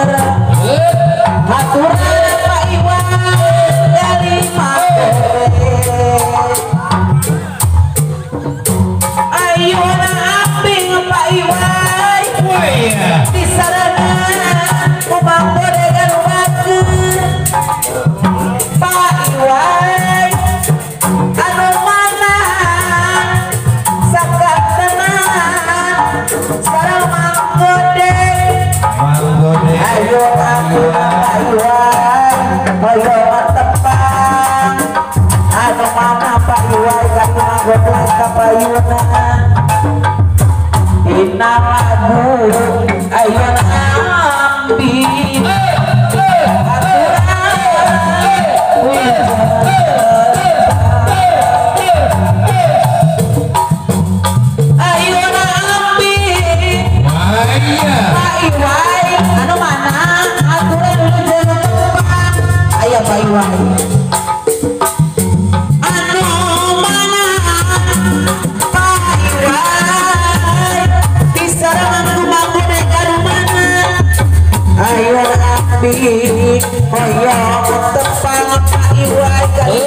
aturan Pak Iwan dari ayo namping Pak Iwan di sarana ubang bodegan waktu Pak Iwan anu mana sakat tenang sekarang manggode ayo aku Pak Iwan ayo tepang anu mana Pak Iwan kan manggode kapayunan dina lagu ayo ambil hoyong tepang Pak Iwan kali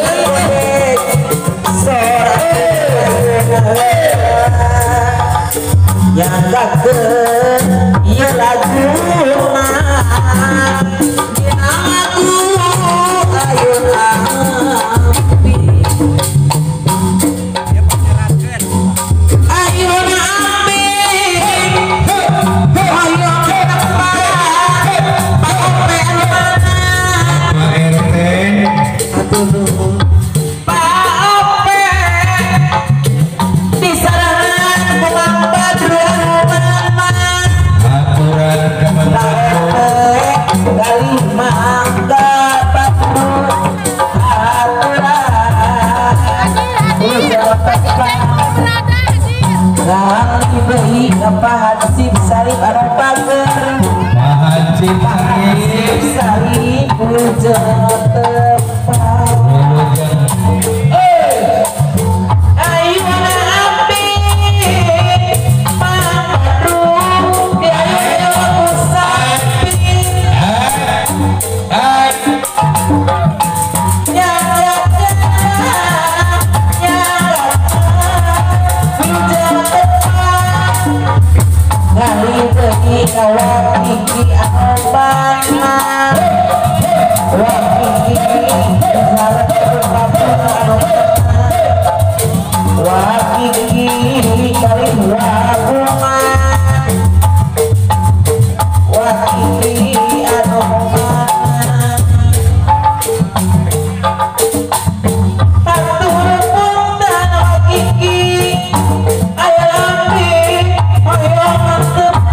yang gagal iya lagu aku ayo Hansip Sarip anu pager Hansip Sarip ujung tepat ayo nabi Madru di ayo sapi kalau gigi anu banyak wah gigi salah anu wah gigi kali bunga wah gigi anu atur punten gigi ayo lambi ayo mantep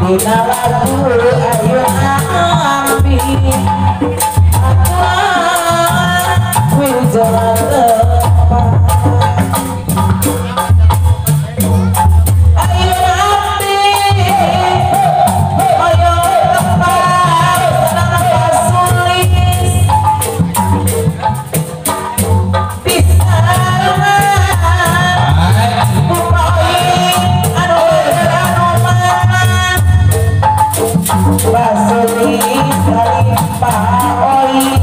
dina lagu ayo ambil wilujeng tepat ayo ambil ayo tepat senang pasulis Basuri dari Pak Oi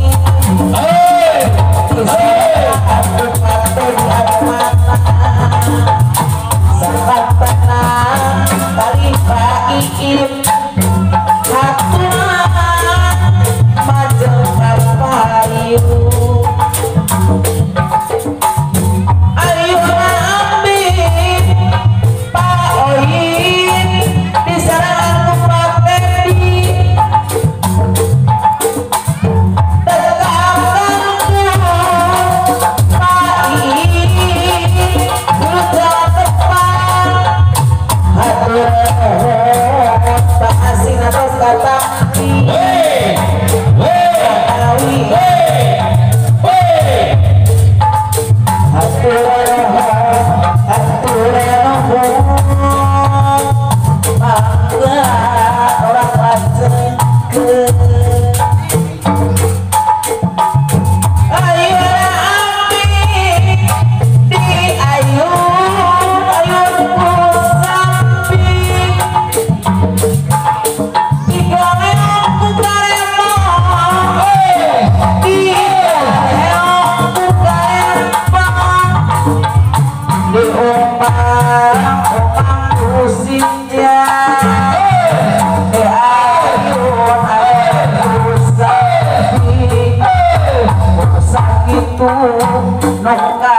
bangga orang pacen ke ayo ambi di ayunku sampi di goleongku karemo di goleongku karemo di omang musiknya di ayun ayun sakit sakit tuh nongka